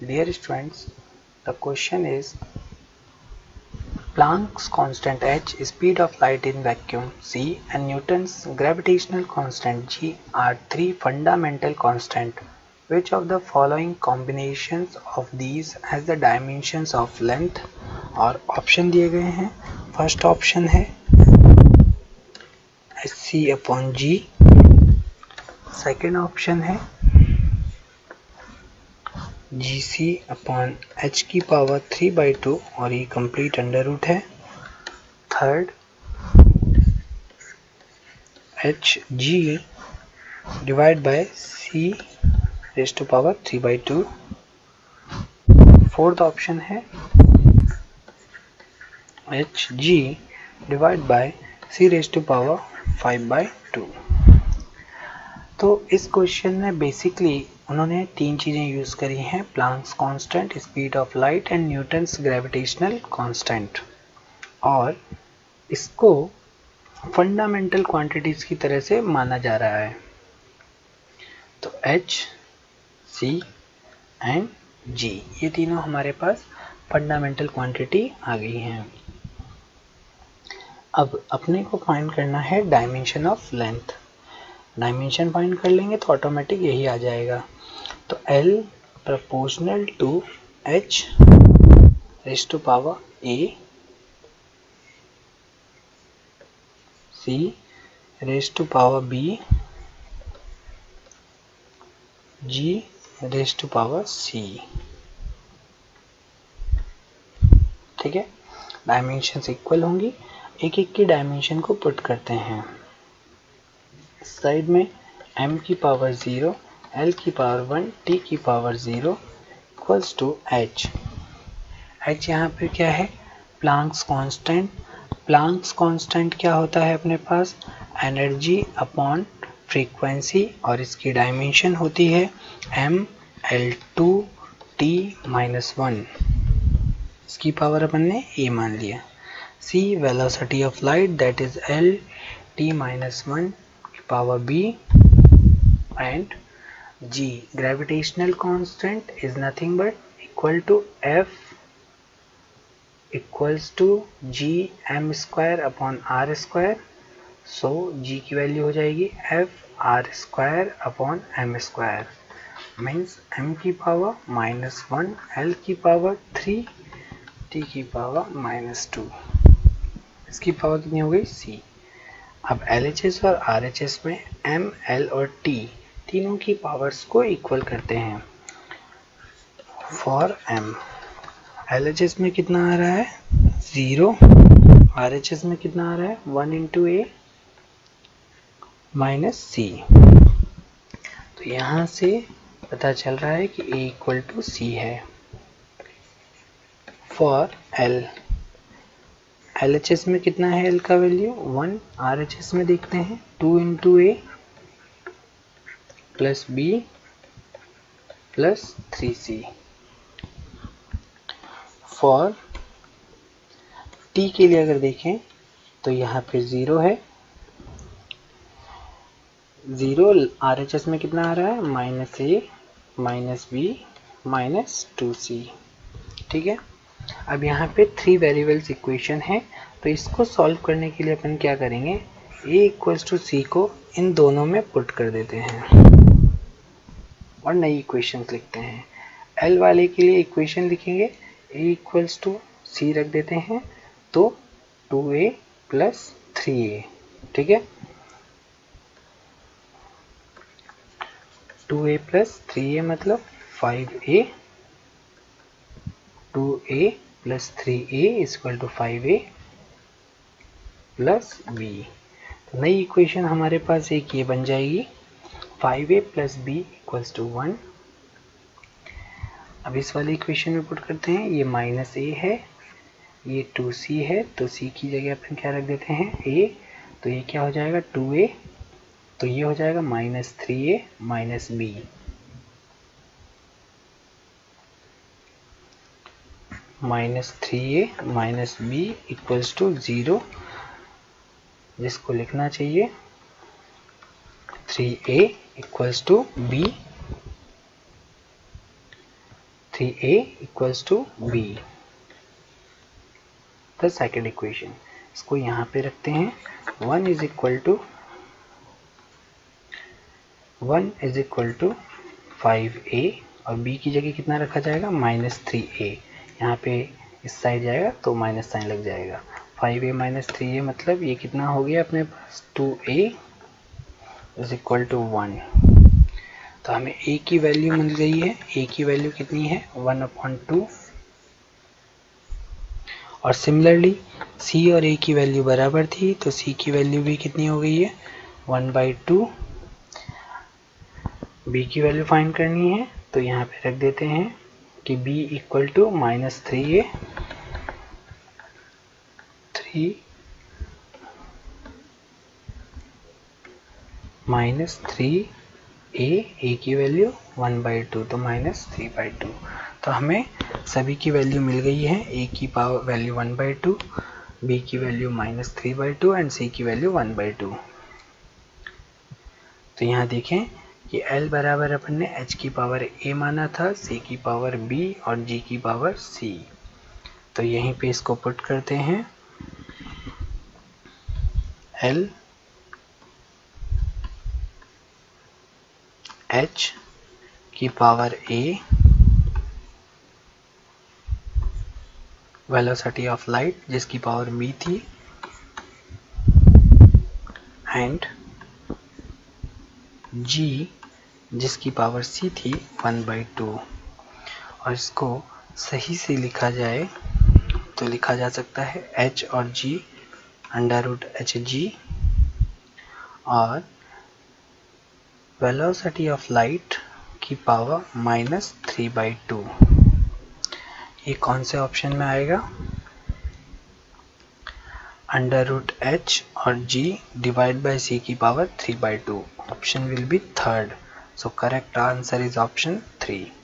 Dear students, the question is Planck's constant h, speed of light in vacuum c, and Newton's gravitational constant g are three fundamental constants. Which of the following combinations of these has the dimensions of length? और option दिए गए हैं. First option है c upon g. Second option है g c upon h की power 3/2 और ये complete under root है. Third h g divide by c raise to power 3/2. Fourth option है h g divide by c raise to power 5/2. तो इस question में basically उन्होंने तीन चीज़ें यूज़ करी हैं, Planck's constant, speed of light and Newton's gravitational constant, और इसको फंडामेंटल क्वांटिटीज़ की तरह से माना जा रहा है. तो एच, सी एंड जी ये तीनों हमारे पास फंडामेंटल क्वांटिटी आ गई हैं. अब अपने को फाइंड करना है dimension of length. Dimension find कर लेंगे तो ऑटोमेटिक यही आ जाएगा. तो L proportional to H raise to power A, C raise to power B, G raise to power C. ठीक है, डायमेंशंस इक्वल होंगी. एक एक की डायमेंशन को पुट करते हैं. साइड में m की पावर 0, l की पावर 1, t की power 0 equals to h. h यहाँ पे क्या है? Planck's constant. प्लांक्स कांस्टेंट क्या होता है अपने पास? एनर्जी अपॉन फ्रीक्वेंसी, और इसकी डायमेंशन होती है m l2 t माइनस 1. इसकी पावर अपन ने a मान लिया. c velocity of light that is l t minus 1 power b, and g gravitational constant is nothing but equal to f equals to g m square upon r square. so g की value हो जाएगी f r square upon m square means m की power -1, l की power 3, t की power -2. इसकी power कितनी हो गई? c. अब LHS और RHS में M, L और T तीनों की पावर्स को इक्वल करते हैं. फॉर M LHS में कितना आ रहा है? 0. RHS में कितना आ रहा है? 1 इंटू A माइनस C. तो यहाँ से पता चल रहा है कि A इक्वल टू C है. फॉर L LHS में कितना है L का वैल्यू? 1. RHS में देखते हैं 2 into A plus B plus 3C. For T के लिए अगर देखें तो यहाँ पे 0 है. 0 RHS में कितना आ रहा है? -A minus B minus 2C. ठीक है. अब यहाँ पे 3 वेरिएबल्स इक्वेशन है, तो इसको सॉल्व करने के लिए अपन क्या करेंगे? a इक्वल्स टू c को इन दोनों में पुट कर देते हैं और नई इक्वेशंस लिखते हैं. l वाले के लिए इक्वेशन लिखेंगे a इक्वल्स टू c रख देते हैं, तो 2a प्लस 3a. ठीक है, 2a प्लस 3a मतलब 5a. 2a plus 3a is equal to 5a plus b. तो नई इक्वेशन हमारे पास एक ये बन जाएगी 5a plus b equals to 1. अब इस वाली इक्वेशन में पुट करते हैं. ये माइनस a है, ये 2c है, तो c की जगह अपन क्या रख देते हैं? a. तो ये क्या हो जाएगा? 2a. तो ये हो जाएगा minus 3a minus b. Minus 3a minus b equals to 0, जिसको लिखना चाहिए 3a equals to b. 3a equals to b, the second equation. इसको यहाँ पे रखते हैं। 1 इज इक्वल टू 5a और b की जगह कितना रखा जाएगा, -3a। यहाँ पे इस साइड जाएगा तो माइनस साइन लग जाएगा। 5a - 3a मतलब ये कितना हो गया अपने पास, 2a इज इक्वल टू 1। तो हमें a की वैल्यू मिल गई है। a की वैल्यू कितनी है, 1/2। और सिमिलरली c और a की वैल्यू बराबर थी, तो c की वैल्यू भी कितनी हो गई है, 1/2। b की वैल्यू फाइंड करनी है, तो यहाँ पे रख देते हैं कि b इक्वल टू -3a, 3 की वैल्यू 1/2, तो -3/2। तो हमें सभी की वैल्यू मिल गई है। a की पावर वैल्यू 1/2, b की वैल्यू -3/2 एंड c की वैल्यू 1/2। तो यहाँ देखें कि l बराबर अपन ने h की पावर a माना था, c की पावर b और g की पावर c। तो यहीं पे इसको पुट करते हैं। l h की power a, velocity of light जिसकी पावर b थी, एंड g जिसकी पावर c थी 1/2। और इसको सही से लिखा जाए तो लिखा जा सकता है h और g √hg, और वेलोसिटी ऑफ लाइट की पावर -3/2। ये कौन से ऑप्शन में आएगा, √h और g डिवाइड बाय c की power 3/2। Option will be third. So correct answer is option 3।